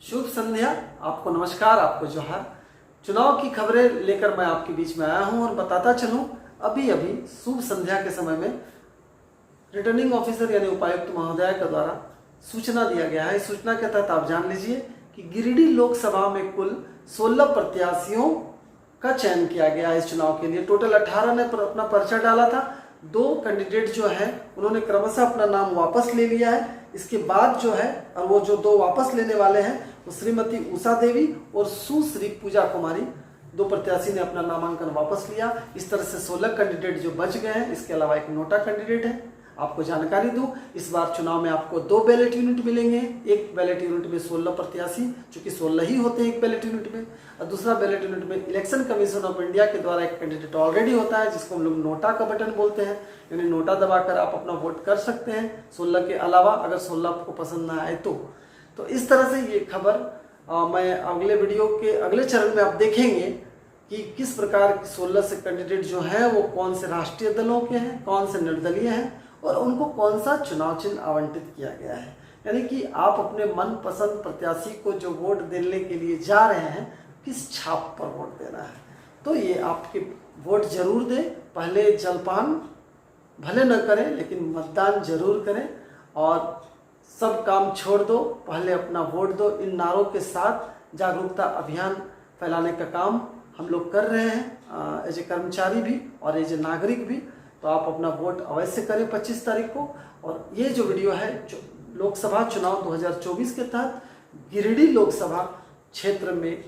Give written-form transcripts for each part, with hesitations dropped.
शुभ संध्या। आपको नमस्कार, आपको जोहार। चुनाव की खबरें लेकर मैं आपके बीच में आया हूं और बताता चलूं, अभी अभी शुभ संध्या के समय में रिटर्निंग ऑफिसर यानी उपायुक्त महोदय के द्वारा सूचना दिया गया है। इस सूचना के तहत आप जान लीजिए कि गिरिडीह लोकसभा में कुल 16 प्रत्याशियों का चयन किया गया है। इस चुनाव के लिए टोटल 18 ने अपना पर्चा डाला था। 2 कैंडिडेट जो है उन्होंने क्रमशः अपना नाम वापस ले लिया है। इसके बाद जो है, और वो जो 2 वापस लेने वाले हैं वो श्रीमती उषा देवी और सुश्री पूजा कुमारी, 2 प्रत्याशी ने अपना नामांकन वापस लिया। इस तरह से 16 कैंडिडेट जो बच गए हैं। इसके अलावा एक नोटा कैंडिडेट है। आपको जानकारी दूं, इस बार चुनाव में आपको 2 बैलेट यूनिट मिलेंगे। एक बैलेट यूनिट में 16 प्रत्याशी, चूंकि 16 ही होते हैं एक बैलेट यूनिट में, और दूसरा बैलेट यूनिट में इलेक्शन कमीशन ऑफ इंडिया के द्वारा एक कैंडिडेट ऑलरेडी होता है, जिसको हम लोग नोटा का बटन बोलते हैं। यानी नोटा दबाकर आप अपना वोट कर सकते हैं 16 के अलावा, अगर 16 आपको पसंद ना आए तो इस तरह से ये खबर मैं अगले वीडियो के अगले चरण में आप देखेंगे कि किस प्रकार 16 से कैंडिडेट जो हैं वो कौन से राष्ट्रीय दलों के हैं, कौन से निर्दलीय हैं और उनको कौन सा चुनाव चिन्ह आवंटित किया गया है। यानी कि आप अपने मनपसंद प्रत्याशी को जो वोट देने के लिए जा रहे हैं, किस छाप पर वोट देना है। तो ये आपके वोट जरूर दें। पहले जलपान भले न करें, लेकिन मतदान जरूर करें और सब काम छोड़ दो, पहले अपना वोट दो। इन नारों के साथ जागरूकता अभियान फैलाने का काम हम लोग कर रहे हैं, एज ए कर्मचारी भी और एज ए नागरिक भी। तो आप अपना वोट अवश्य करें 25 तारीख को। और ये जो वीडियो है जो लोकसभा चुनाव 2024 के तहत गिरिडीह लोकसभा क्षेत्र में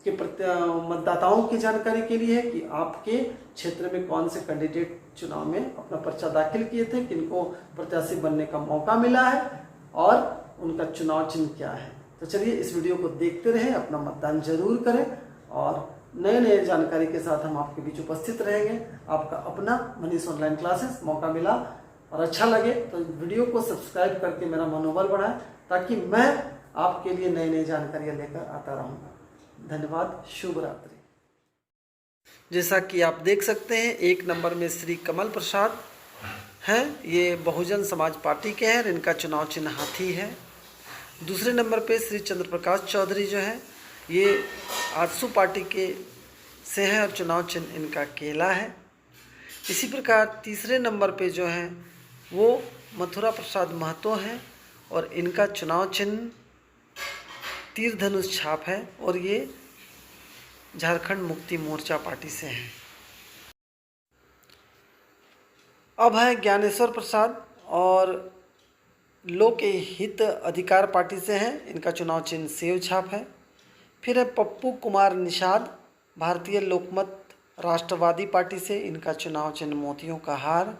के मतदाताओं की जानकारी के लिए है कि आपके क्षेत्र में कौन से कैंडिडेट चुनाव में अपना पर्चा दाखिल किए थे, किनको प्रत्याशी बनने का मौका मिला है और उनका चुनाव चिन्ह क्या है। तो चलिए इस वीडियो को देखते रहें, अपना मतदान जरूर करें और नए नए जानकारी के साथ हम आपके बीच उपस्थित रहेंगे। आपका अपना मनीष ऑनलाइन क्लासेस। मौका मिला और अच्छा लगे तो वीडियो को सब्सक्राइब करके मेरा मनोबल बढ़ाएं, ताकि मैं आपके लिए नई नई जानकारियां लेकर आता रहूँगा। धन्यवाद। शुभ रात्रि। जैसा कि आप देख सकते हैं, 1 नंबर में श्री कमल प्रसाद हैं। ये बहुजन समाज पार्टी के हैं। इनका चुनाव चिन्ह हाथी है। दूसरे नंबर पे श्री चंद्र प्रकाश चौधरी जो है, ये आजसू पार्टी के से हैं और चुनाव चिन्ह इनका केला है। इसी प्रकार तीसरे नंबर पे जो है वो मथुरा प्रसाद महतो हैं और इनका चुनाव चिन्ह तीर धनुष छाप है और ये झारखंड मुक्ति मोर्चा पार्टी से हैं। अब है ज्ञानेश्वर प्रसाद और लोक हित अधिकार पार्टी से हैं। इनका चुनाव चिन्ह सेव छाप है। फिर है पप्पू कुमार निषाद, भारतीय लोकमत राष्ट्रवादी पार्टी से। इनका चुनाव चिन्ह मोतियों का हार।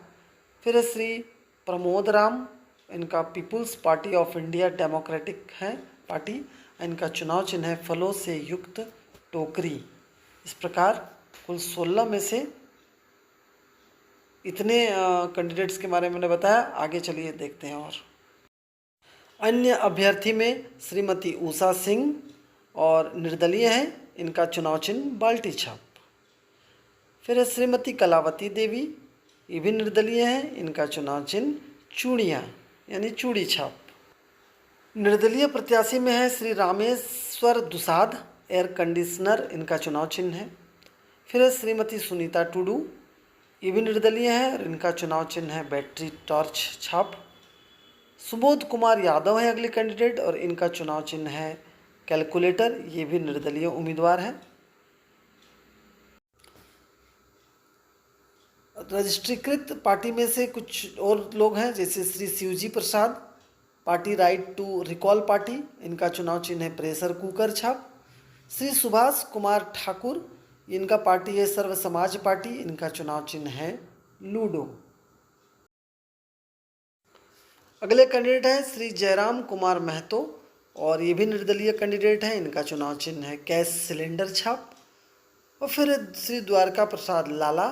फिर है श्री प्रमोद राम, इनका people's party of India democratic है पार्टी। इनका चुनाव चिन्ह है फलों से युक्त टोकरी। इस प्रकार कुल 16 में से इतने कैंडिडेट्स के बारे में मैंने बताया। आगे चलिए देखते हैं। और अन्य अभ्यर्थी में श्रीमती उषा सिंह और निर्दलीय हैं। इनका चुनाव चिन्ह बाल्टी छाप। फिर है श्रीमती कलावती देवी, ये भी निर्दलीय हैं। इनका चुनाव चिन्ह चूड़ियाँ यानी चूड़ी छाप। निर्दलीय प्रत्याशी में है श्री रामेश्वर दुसाद, एयर कंडीशनर इनका चुनाव चिन्ह है। फिर है श्रीमती सुनीता टुडू, ये भी निर्दलीय है और इनका चुनाव चिन्ह है बैटरी टॉर्च छाप। सुबोध कुमार यादव है अगले कैंडिडेट और इनका चुनाव चिन्ह है कैलकुलेटर, ये भी निर्दलीय उम्मीदवार हैं। रजिस्ट्रीकृत पार्टी में से कुछ और लोग हैं, जैसे Shri Shivji Prasad, party right to recall party, इनका चुनाव चिन्ह है प्रेशर कुकर छाप। श्री सुभाष कुमार ठाकुर, इनका पार्टी है सर्व समाज पार्टी, इनका चुनाव चिन्ह है लूडो। अगले कैंडिडेट हैं श्री जयराम कुमार महतो और ये भी निर्दलीय कैंडिडेट हैं। इनका चुनाव चिन्ह है गैस सिलेंडर छाप। और फिर श्री द्वारका प्रसाद लाला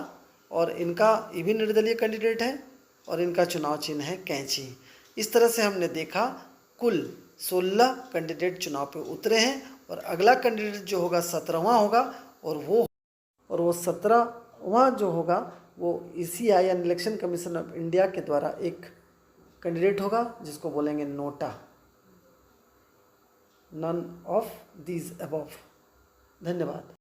और इनका ये भी निर्दलीय कैंडिडेट है और इनका चुनाव चिन्ह है कैंची। इस तरह से हमने देखा कुल 16 कैंडिडेट चुनाव पे उतरे हैं और अगला कैंडिडेट जो होगा 17वां होगा और वो 17वां जो होगा वो ECI यानी इलेक्शन कमीशन ऑफ इंडिया के द्वारा एक कैंडिडेट होगा, जिसको बोलेंगे NOTA. None of these above. धन्यवाद।